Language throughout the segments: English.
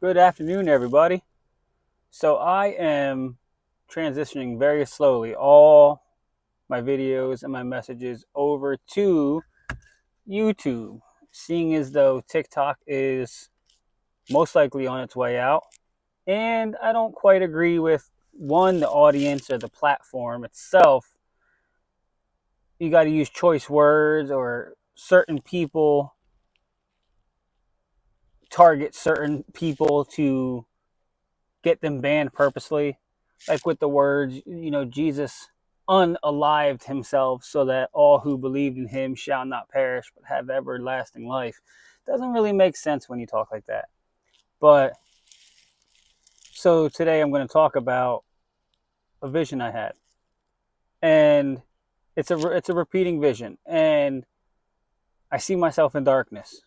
Good afternoon, everybody. So I am transitioning very slowly all my videos and my messages over to YouTube, seeing as though TikTok is most likely on its way out. And I don't quite agree with one, the audience or the platform itself. You got to use choice words, or certain people target certain people to get them banned purposely, like with the words, Jesus unalived himself so that all who believed in him shall not perish but have everlasting life. Doesn't really make sense when you talk like that. But so today I'm going to talk about a vision I had, and it's a repeating vision, and I see myself in darkness,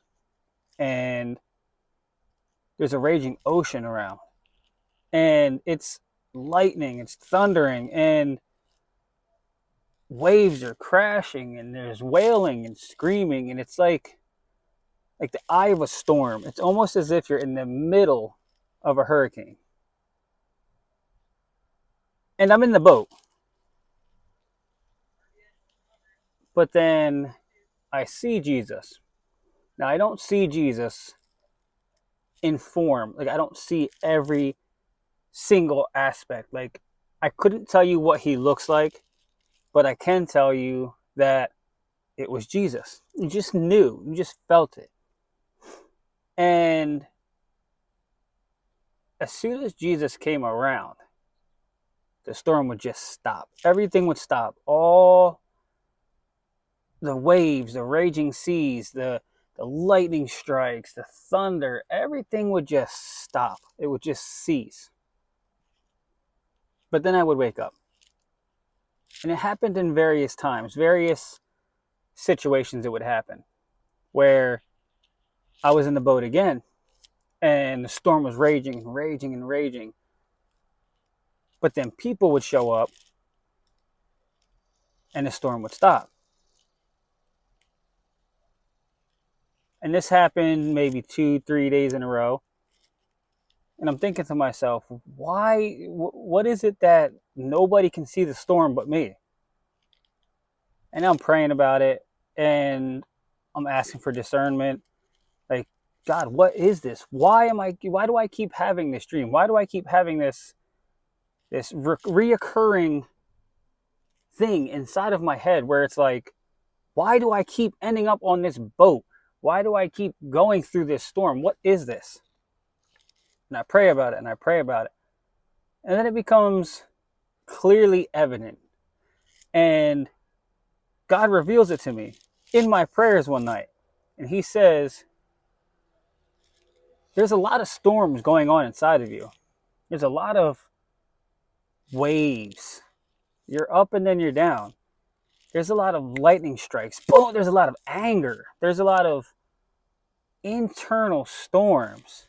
and there's a raging ocean around, and it's lightning, it's thundering, and waves are crashing, and there's wailing and screaming, and it's like the eye of a storm. It's almost as if you're in the middle of a hurricane. And I'm in the boat. But then I see Jesus. Now I don't see Jesus in form. Like I don't see every single aspect. Like I couldn't tell you what he looks like, but I can tell you that it was Jesus. You just knew. You just felt it. And as soon as Jesus came around, the storm would just stop. Everything would stop. All the waves, the raging seas, the lightning strikes, the thunder, everything would just stop. It would just cease. But then I would wake up. And it happened in various times, various situations it would happen, where I was in the boat again and the storm was raging and raging and raging. But then people would show up and the storm would stop. And this happened maybe 2, 3 days in a row. And I'm thinking to myself, why? What is it that nobody can see the storm but me? And I'm praying about it, and I'm asking for discernment. Like, God, what is this? Why am I? Why do I keep having this dream? Why do I keep having this reoccurring thing inside of my head where it's like, why do I keep ending up on this boat? Why do I keep going through this storm? What is this? And I pray about it, and I pray about it, and then it becomes clearly evident. And God reveals it to me in my prayers one night. And he says, there's a lot of storms going on inside of you. There's a lot of waves. You're up and then you're down. There's a lot of lightning strikes. Boom, there's a lot of anger. There's a lot of internal storms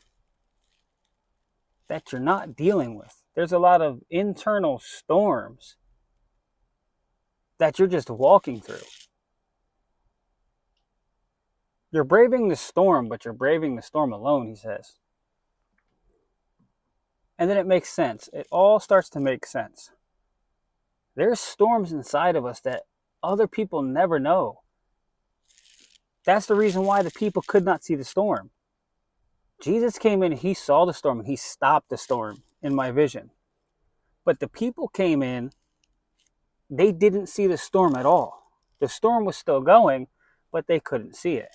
that you're not dealing with. There's a lot of internal storms that you're just walking through. You're braving the storm, but you're braving the storm alone, he says. And then it makes sense. It all starts to make sense. There's storms inside of us that other people never know. That's the reason why the people could not see the storm. Jesus came in, he saw the storm, and he stopped the storm in my vision. But the people came in, they didn't see the storm at all. The storm was still going, but they couldn't see it.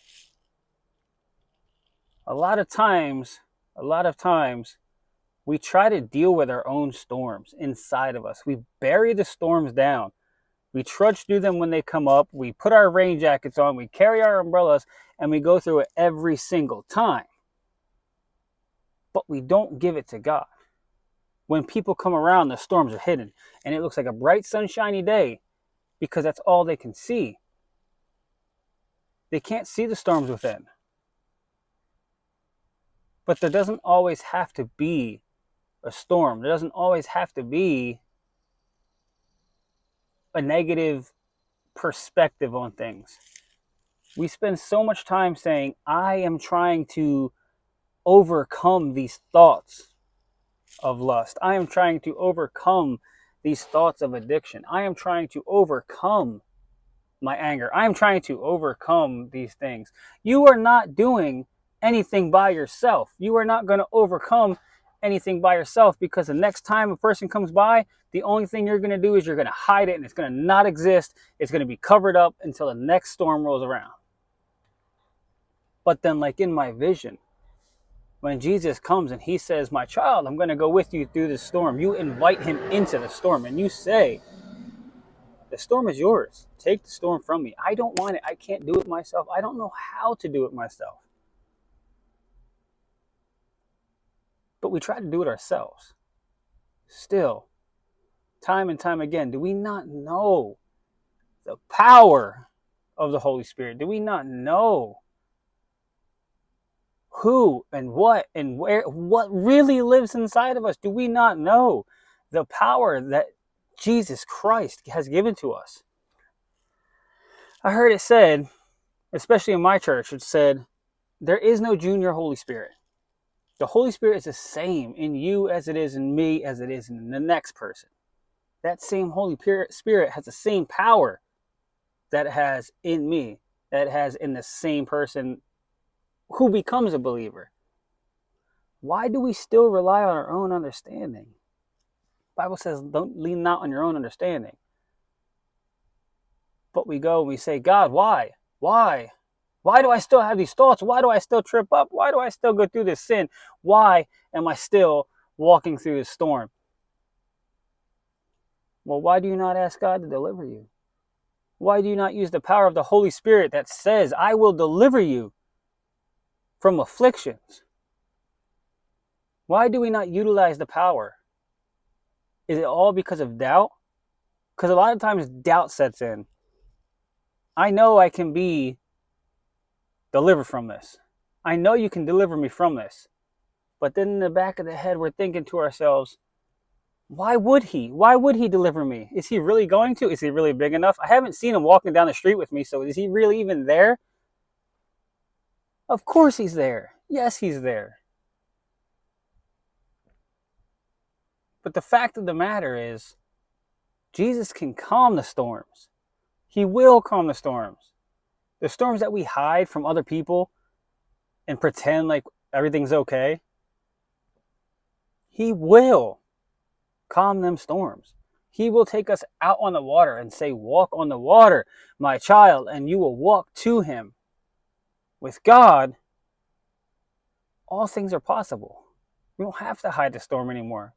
A lot of times, we try to deal with our own storms inside of us. We bury the storms down. We trudge through them when they come up. We put our rain jackets on. We carry our umbrellas, and we go through it every single time. But we don't give it to God. When people come around, the storms are hidden, and it looks like a bright, sunshiny day because that's all they can see. They can't see the storms within. But there doesn't always have to be a storm. There doesn't always have to be a negative perspective on things. We spend so much time saying, I am trying to overcome these thoughts of lust. I am trying to overcome these thoughts of addiction. I am trying to overcome my anger. I am trying to overcome these things. You are not doing anything by yourself. You are not going to overcome anything by yourself, because the next time a person comes by, the only thing you're going to do is you're going to hide it, and it's going to not exist. It's going to be covered up until the next storm rolls around. But then, like in my vision, when Jesus comes and he says, my child, I'm going to go with you through the storm, you invite him into the storm and you say, the storm is yours. Take the storm from me. I don't want it. I can't do it myself. I don't know how to do it myself. But we try to do it ourselves. Still, time and time again, do we not know the power of the Holy Spirit? Do we not know who and what and where, what really lives inside of us? Do we not know the power that Jesus Christ has given to us? I heard it said, especially in my church, it said, there is no junior Holy Spirit. The Holy Spirit is the same in you as it is in me, as it is in the next person. That same Holy Spirit has the same power that it has in me, that it has in the same person who becomes a believer. Why do we still rely on our own understanding? The Bible says, don't lean not on your own understanding. But we go and we say, God, why? Why? Why do I still have these thoughts? Why do I still trip up? Why do I still go through this sin? Why am I still walking through this storm? Well, why do you not ask God to deliver you? Why do you not use the power of the Holy Spirit that says, I will deliver you from afflictions? Why do we not utilize the power? Is it all because of doubt? Because a lot of times doubt sets in. I know I can be delivered from this. I know you can deliver me from this. But then in the back of the head, we're thinking to ourselves, why would he? Why would he deliver me? Is he really going to? Is he really big enough? I haven't seen him walking down the street with me, so is he really even there? Of course he's there. Yes, he's there. But the fact of the matter is, Jesus can calm the storms. He will calm the storms. The storms that we hide from other people and pretend like everything's okay, he will calm them storms. He will take us out on the water and say, walk on the water, my child, and you will walk to him. With God, all things are possible. We don't have to hide the storm anymore.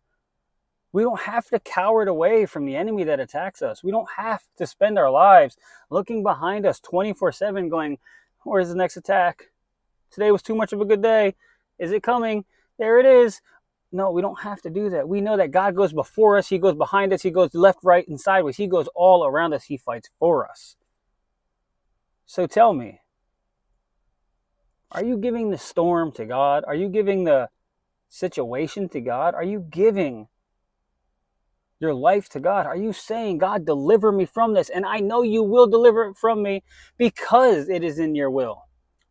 We don't have to cower away from the enemy that attacks us. We don't have to spend our lives looking behind us 24/7 going, where's the next attack? Today was too much of a good day. Is it coming? There it is. No, we don't have to do that. We know that God goes before us. He goes behind us. He goes left, right, and sideways. He goes all around us. He fights for us. So tell me, are you giving the storm to God? Are you giving the situation to God? Are you giving your life to God? Are you saying, God, deliver me from this? And I know you will deliver it from me because it is in your will.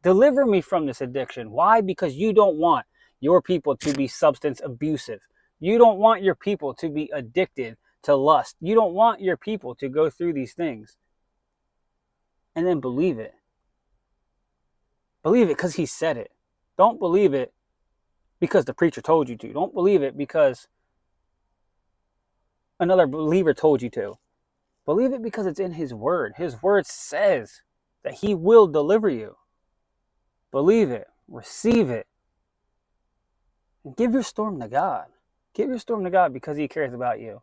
Deliver me from this addiction. Why? Because you don't want your people to be substance abusive. You don't want your people to be addicted to lust. You don't want your people to go through these things. And then believe it. Believe it because he said it. Don't believe it because the preacher told you to. Don't believe it because another believer told you to. Believe it because it's in his word. His word says that he will deliver you. Believe it. Receive it. And give your storm to God. Give your storm to God because he cares about you.